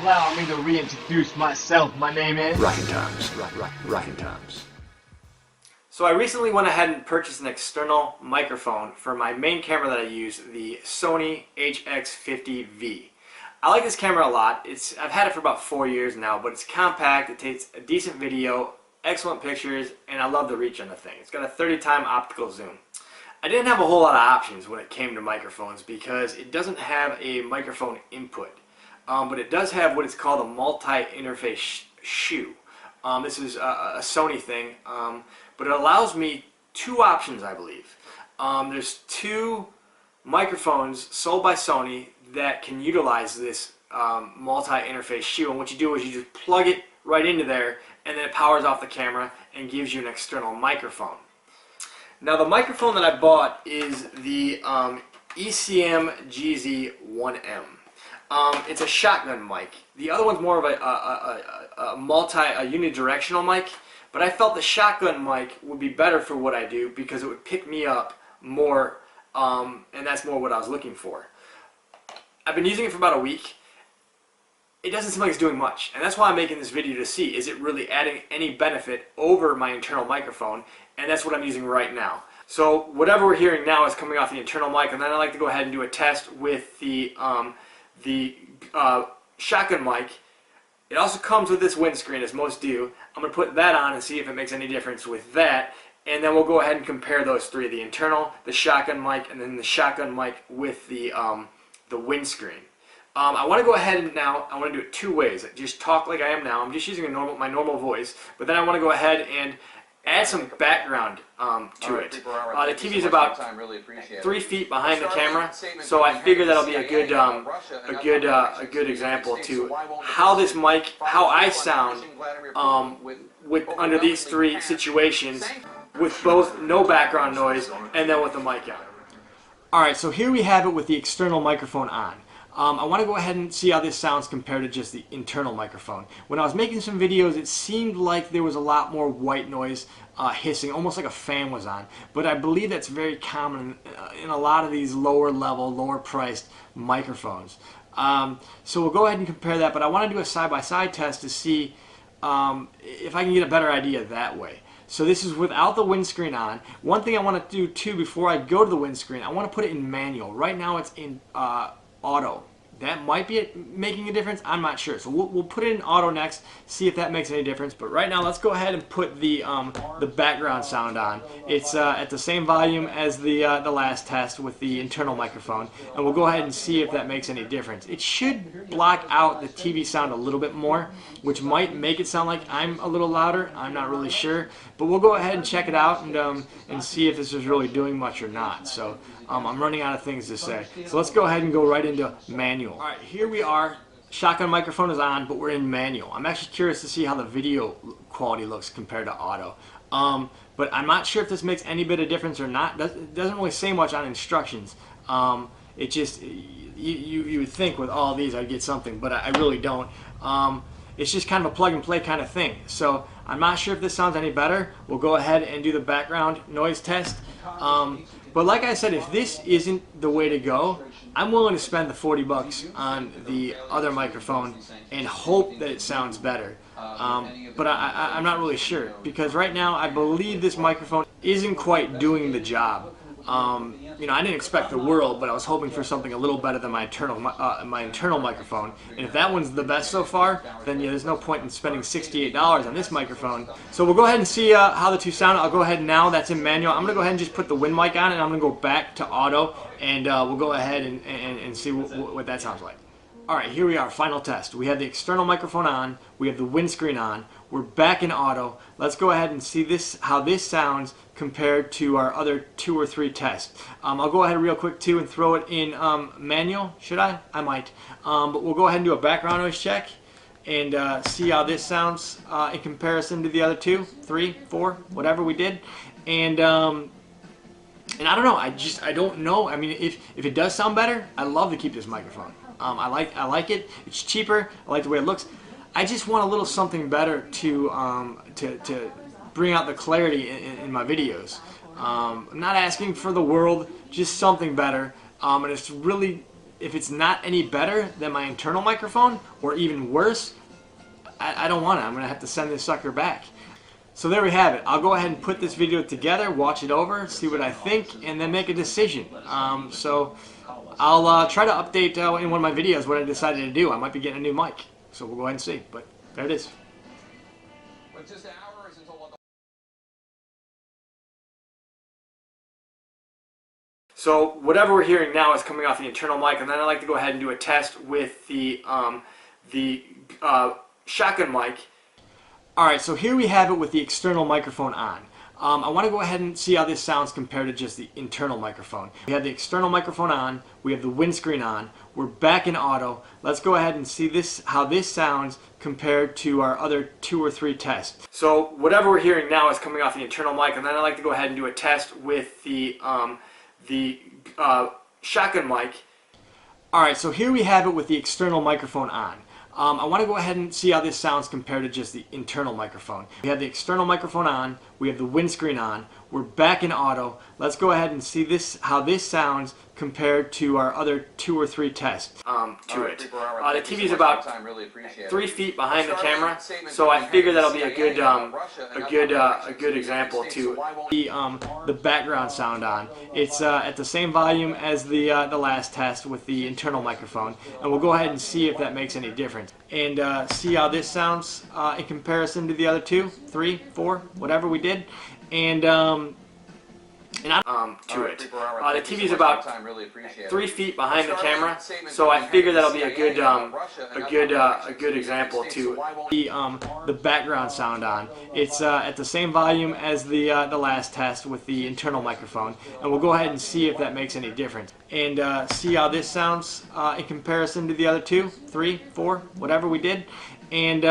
allow me to reintroduce myself. My name is Rockin. So I recently went ahead and purchased an external microphone for my main camera that I use, the Sony HX50V. I like this camera a lot. I've had it for about 4 years now, but it's compact, it takes a decent video, excellent pictures, and I love the reach on the thing. It's got a 30x optical zoom. I didn't have a whole lot of options when it came to microphones because it doesn't have a microphone input, but it does have what is called a multi-interface shoe. This is a Sony thing, but it allows me 2 options, I believe. There's 2 microphones sold by Sony that can utilize this multi-interface shoe, and what you do is you just plug it right into there, and then it powers off the camera and gives you an external microphone. Now the microphone that I bought is the ECM-GZ1M. It's a shotgun mic. The other one's more of a unidirectional mic, but I felt the shotgun mic would be better for what I do because it would pick me up more, and that's more what I was looking for. I've been using it for about a week. It doesn't seem like it's doing much, and that's why I'm making this video to see, is it really adding any benefit over my internal microphone, and that's what I'm using right now. So whatever we're hearing now is coming off the internal mic, and then I like to go ahead and do a test with the shotgun mic. It also comes with this windscreen, as most do. I'm going to put that on and see if it makes any difference with that, and then we'll go ahead and compare those 3, the internal, the shotgun mic, and then the shotgun mic with the windscreen. I want to go ahead and now, I want to do it 2 ways. Just talk like I am now. I'm just using my normal voice, but then I want to go ahead and add some background to it. The TV is about 3 feet behind the camera, so I figure that'll be a good example to how this mic, how I sound under these 3 situations, with both no background noise and then with the mic on. Alright, so here we have it with the external microphone on. I want to go ahead and see how this sounds compared to just the internal microphone. When I was making some videos, it seemed like there was a lot more white noise hissing, almost like a fan was on. But I believe that's very common in a lot of these lower level, lower priced microphones. So we'll go ahead and compare that, but I want to do a side-by-side test to see if I can get a better idea that way. So this is without the windscreen on. One thing I want to do too before I go to the windscreen, I want to put it in manual. Right now it's in auto. That might be making a difference. I'm not sure. So we'll put it in auto next, see if that makes any difference. But right now, let's go ahead and put the background sound on. It's at the same volume as the last test with the internal microphone, and we'll go ahead and see if that makes any difference. It should block out the TV sound a little bit more, which might make it sound like I'm a little louder. I'm not really sure, but we'll go ahead and check it out and see if this is really doing much or not. So I'm running out of things to say. So let's go ahead and go right into manual. Alright, here we are. Shotgun microphone is on, but we're in manual. I'm actually curious to see how the video quality looks compared to auto. But I'm not sure if this makes any bit of difference or not. It doesn't really say much on instructions. It just, you would think with all these I'd get something, but I really don't. It's just kind of a plug and play kind of thing. So I'm not sure if this sounds any better. We'll go ahead and do the background noise test. But like I said, if this isn't the way to go, I'm willing to spend the 40 bucks on the other microphone and hope that it sounds better. But I'm not really sure, because right now I believe this microphone isn't quite doing the job. You know, I didn't expect the world, but I was hoping for something a little better than my internal microphone. And if that one's the best so far, then yeah, there's no point in spending $68 on this microphone. So we'll go ahead and see how the 2 sound. I'll go ahead now. That's in manual. I'm going to go ahead and just put the wind mic on, and I'm going to go back to auto, and we'll go ahead and see what that sounds like. Alright, here we are, final test. We have the external microphone on, we have the windscreen on, we're back in auto. Let's go ahead and see how this sounds compared to our other 2 or 3 tests. I'll go ahead real quick too and throw it in manual. Should I? I might. But we'll go ahead and do a background noise check and see how this sounds in comparison to the other 2, 3, 4, whatever we did. And I don't know, I don't know. I mean, if it does sound better, I'd love to keep this microphone. I like it. It's cheaper. I like the way it looks. I just want a little something better to bring out the clarity in my videos. I'm not asking for the world, just something better. And it's really if it's not any better than my internal microphone, or even worse, I don't want it. I'm going to have to send this sucker back. So there we have it. I'll go ahead and put this video together, watch it over, see what I think, and then make a decision. So I'll try to update in one of my videos what I decided to do. I might be getting a new mic, so we'll go ahead and see. But there it is. So whatever we're hearing now is coming off the internal mic, and then I like to go ahead and do a test with the shotgun mic. Alright, so here we have it with the external microphone on. I want to go ahead and see how this sounds compared to just the internal microphone. We have the external microphone on, we have the windscreen on, we're back in auto. Let's go ahead and see how this sounds compared to our other 2 or 3 tests. So whatever we're hearing now is coming off the internal mic, and then I like to go ahead and do a test with the shotgun mic. Alright, so here we have it with the external microphone on. I want to go ahead and see how this sounds compared to just the internal microphone. We have the external microphone on, we have the windscreen on, we're back in auto. Let's go ahead and see how this sounds compared to our other 2 or 3 tests. The TV is about 3 feet behind the camera, so I figure that'll be a good example to the background sound on. It's at the same volume as the last test with the internal microphone, and we'll go ahead and see if that makes any difference, and see how this sounds in comparison to the other 2, 3, 4, whatever we did, and the TV is about 3 feet behind the camera, so I figure that'll be a good example to the background sound on. It's at the same volume as the last test with the internal microphone, and we'll go ahead and see if that makes any difference, and see how this sounds in comparison to the other 2, 3, 4, whatever we did, and